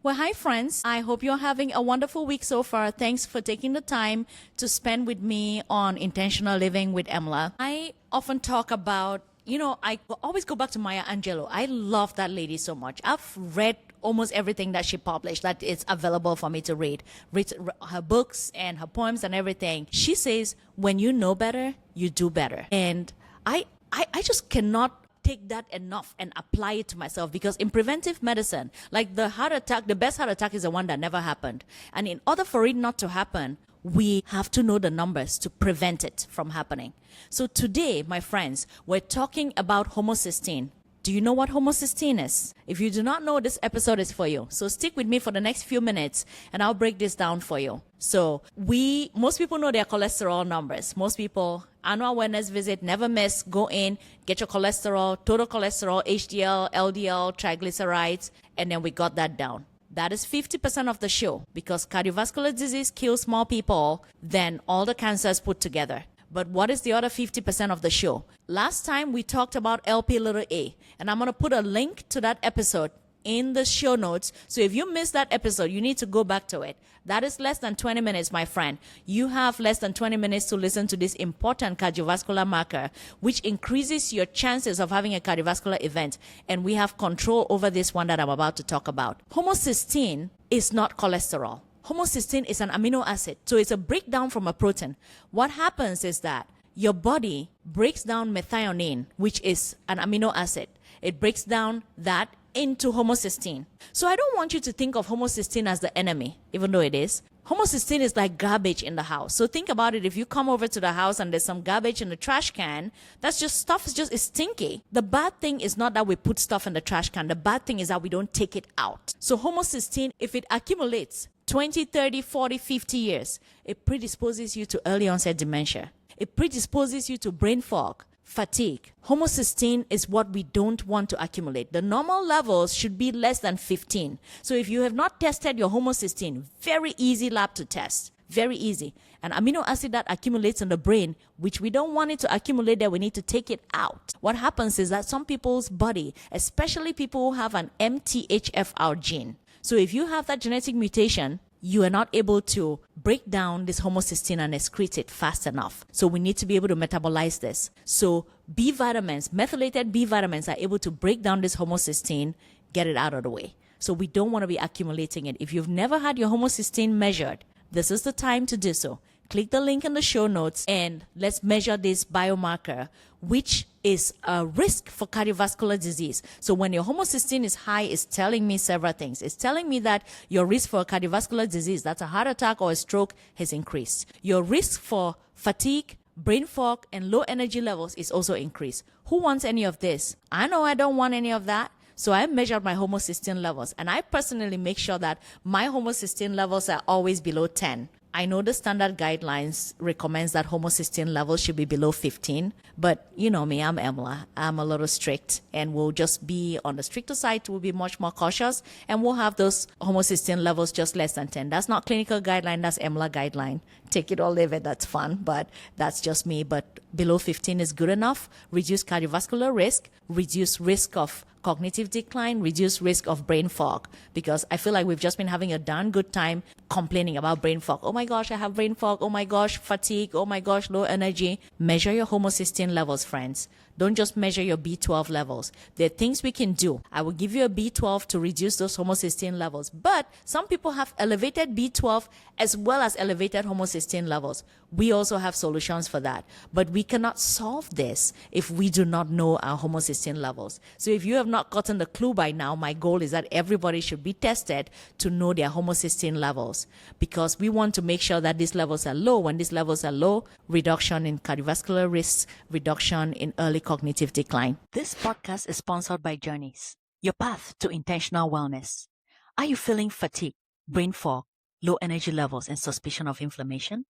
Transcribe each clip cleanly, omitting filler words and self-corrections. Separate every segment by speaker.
Speaker 1: Well, hi, friends. I hope you're having a wonderful week so far. Thanks for taking the time to spend with me on Intentional Living with Emlah. I often talk about, I always go back to Maya Angelou. I love that lady so much. I've read almost everything that she published that is available for me to read her books and her poems and everything. She says, when you know better, you do better. And I just cannot take that enough and apply it to myself, because in preventive medicine, like the heart attack, the best heart attack is the one that never happened. And in order for it not to happen, we have to know the numbers to prevent it from happening. So today, my friends, we're talking about homocysteine. Do you know what homocysteine is? If you do not know, this episode is for you. So stick with me for the next few minutes and I'll break this down for you. So most people know their cholesterol numbers. Most people, annual wellness visit, never miss, go in, get your cholesterol, total cholesterol, HDL, LDL, triglycerides, and then we got that down. That is 50% of the show, because cardiovascular disease kills more people than all the cancers put together. But what is the other 50% of the show? Last time we talked about Lp(a), and I'm going to put a link to that episode in the show notes. So if you missed that episode, you need to go back to it. That is less than 20 minutes, my friend. You have less than 20 minutes to listen to this important cardiovascular marker, which increases your chances of having a cardiovascular event. And we have control over this one that I'm about to talk about. Homocysteine is not cholesterol. Homocysteine is an amino acid, so it's a breakdown from a protein. What happens is that your body breaks down methionine, which is an amino acid. It breaks down that into homocysteine. So I don't want you to think of homocysteine as the enemy, even though it is. Homocysteine is like garbage in the house. So think about it. If you come over to the house and there's some garbage in the trash can, that's just stuff is stinky. The bad thing is not that we put stuff in the trash can. The bad thing is that we don't take it out. So homocysteine, if it accumulates 20, 30, 40, 50 years, it predisposes you to early onset dementia. It predisposes you to brain fog, fatigue. Homocysteine is what we don't want to accumulate. The normal levels should be less than 15. So if you have not tested your homocysteine, very easy lab to test. Very easy. An amino acid that accumulates in the brain, which we don't want it to accumulate there, we need to take it out. What happens is that some people's body, especially people who have an MTHFR gene, so if you have that genetic mutation, you are not able to break down this homocysteine and excrete it fast enough. So we need to be able to metabolize this. So B vitamins, methylated B vitamins, are able to break down this homocysteine, get it out of the way. So we don't want to be accumulating it. If you've never had your homocysteine measured, this is the time to do so. Click the link in the show notes and let's measure this biomarker, which is a risk for cardiovascular disease. So when your homocysteine is high, it's telling me several things. It's telling me that your risk for cardiovascular disease, that's a heart attack or a stroke, has increased. Your risk for fatigue, brain fog, and low energy levels is also increased. Who wants any of this? I know I don't want any of that. So I measured my homocysteine levels, and I personally make sure that my homocysteine levels are always below 10. I know the standard guidelines recommends that homocysteine levels should be below 15, but you know me, I'm Emlah. I'm a little strict, and we'll just be on the stricter side. We'll be much more cautious, and we'll have those homocysteine levels just less than 10. That's not clinical guideline, that's Emlah guideline. Take it or leave it, that's fun, but that's just me. But below 15 is good enough. Reduce cardiovascular risk, reduce risk of cognitive decline, reduce risk of brain fog, because I feel like we've just been having a darn good time complaining about brain fog. Oh my gosh, I have brain fog. Oh my gosh, fatigue. Oh my gosh, low energy. Measure your homocysteine levels, friends. Don't just measure your B12 levels. There are things we can do. I will give you a B12 to reduce those homocysteine levels. But some people have elevated B12 as well as elevated homocysteine levels. We also have solutions for that. But we cannot solve this if we do not know our homocysteine levels. So if you have not gotten the clue by now, my goal is that everybody should be tested to know their homocysteine levels, because we want to make sure that these levels are low. When these levels are low, reduction in cardiovascular risks, reduction in early cognitive decline. This podcast is sponsored by Journeys, your path to intentional wellness. Are you feeling fatigue, brain fog, low energy levels, and suspicion of inflammation?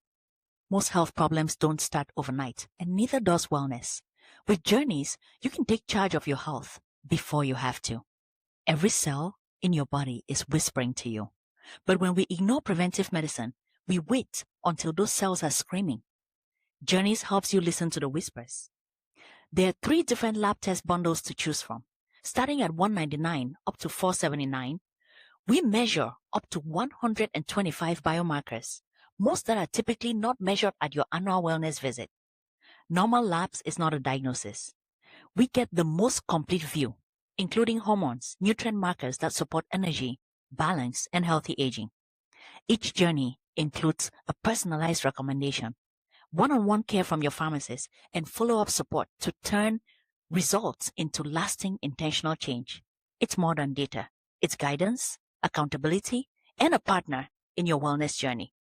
Speaker 1: Most health problems don't start overnight, and neither does wellness. With Journeys, you can take charge of your health before you have to. Every cell in your body is whispering to you. But when we ignore preventive medicine, we wait until those cells are screaming. Journeys helps you listen to the whispers. There are 3 different lab test bundles to choose from, starting at $199 up to $479,
Speaker 2: We measure up to 125 biomarkers, most that are typically not measured at your annual wellness visit. Normal labs is not a diagnosis. We get the most complete view, including hormones, nutrient markers that support energy, balance, and healthy aging. Each journey includes a personalized recommendation, one-on-one care from your pharmacist, and follow-up support to turn results into lasting intentional change. It's more than data. It's guidance, accountability, and a partner in your wellness journey.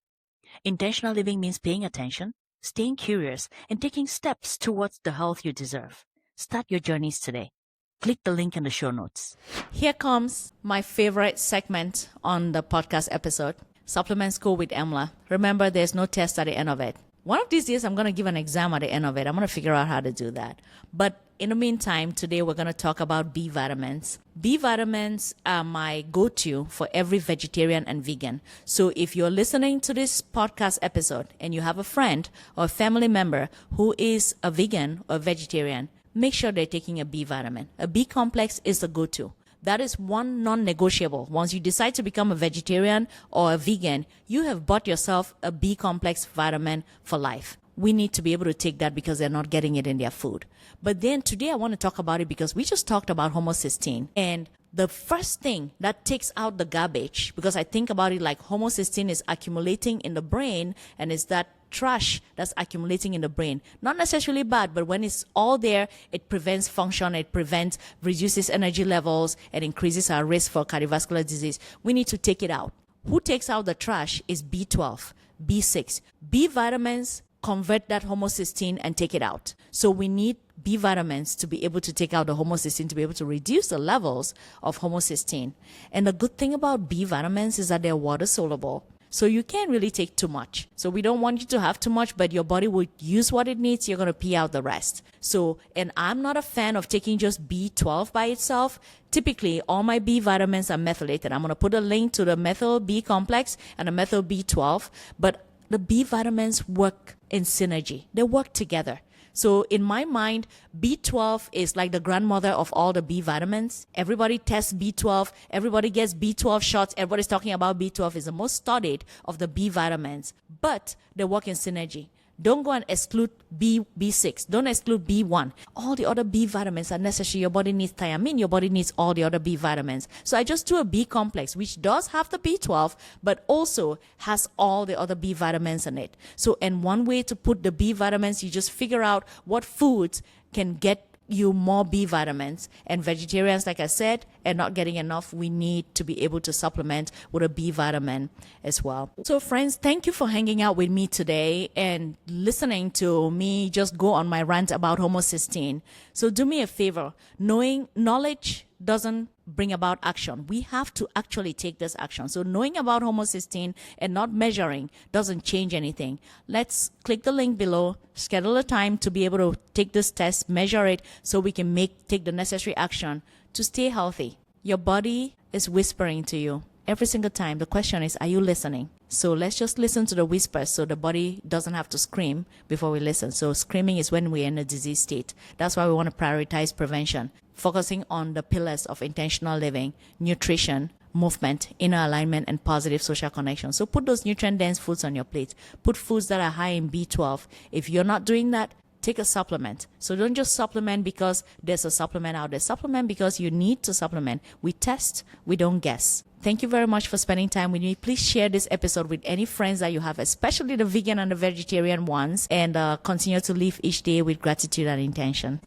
Speaker 2: Intentional living means paying attention, staying curious, and taking steps towards the health you deserve. Start your journeys today. Click the link in the show notes.
Speaker 1: Here comes my favorite segment on the podcast episode, Supplement School with Emlah. Remember, there's no test at the end of it. One of these days, I'm going to give an exam at the end of it. I'm going to figure out how to do that. But in the meantime, today we're going to talk about B vitamins. B vitamins are my go-to for every vegetarian and vegan. So if you're listening to this podcast episode and you have a friend or a family member who is a vegan or vegetarian, make sure they're taking a B vitamin. A B complex is the go-to. That is one non-negotiable. Once you decide to become a vegetarian or a vegan, you have bought yourself a B complex vitamin for life. We need to be able to take that because they're not getting it in their food. But then today I want to talk about it because we just talked about homocysteine. And the first thing that takes out the garbage, because I think about it like homocysteine is accumulating in the brain and it's that trash that's accumulating in the brain. Not necessarily bad, but when it's all there, it prevents function, it reduces energy levels, and increases our risk for cardiovascular disease. We need to take it out. Who takes out the trash is B12, B6. B vitamins convert that homocysteine and take it out. So we need B vitamins to be able to take out the homocysteine, to be able to reduce the levels of homocysteine. And the good thing about B vitamins is that they're water-soluble. So you can't really take too much. So we don't want you to have too much, but your body will use what it needs. You're going to pee out the rest. So, and I'm not a fan of taking just B12 by itself. Typically, all my B vitamins are methylated. I'm going to put a link to the methyl B complex and the methyl B12, but the B vitamins work in synergy. They work together. So in my mind, B12 is like the grandmother of all the B vitamins. Everybody tests B12. Everybody gets B12 shots. Everybody's talking about B12 is the most studied of the B vitamins. But they work in synergy. Don't go and exclude B6. Don't exclude B1. All the other B vitamins are necessary. Your body needs thiamine. Your body needs all the other B vitamins. So I just do a B complex, which does have the B12, but also has all the other B vitamins in it. So, and one way to put the B vitamins, you just figure out what foods can get you more B vitamins. And vegetarians, like I said, are not getting enough. We need to be able to supplement with a B vitamin as well. So friends, thank you for hanging out with me today and listening to me just go on my rant about homocysteine. So do me a favor, knowledge doesn't bring about action. We have to actually take this action. So knowing about homocysteine and not measuring doesn't change anything. Let's click the link below, schedule a time to be able to take this test, measure it, so we can take the necessary action to stay healthy. Your body is whispering to you every single time. The question is, are you listening? So let's just listen to the whispers so the body doesn't have to scream before we listen. So screaming is when we're in a disease state. That's why we want to prioritize prevention, focusing on the pillars of intentional living, nutrition, movement, inner alignment, and positive social connection. So put those nutrient-dense foods on your plate. Put foods that are high in B12. If you're not doing that, take a supplement. So don't just supplement because there's a supplement out there. Supplement because you need to supplement. We test, we don't guess. Thank you very much for spending time with me. Please share this episode with any friends that you have, especially the vegan and the vegetarian ones, and continue to live each day with gratitude and intention.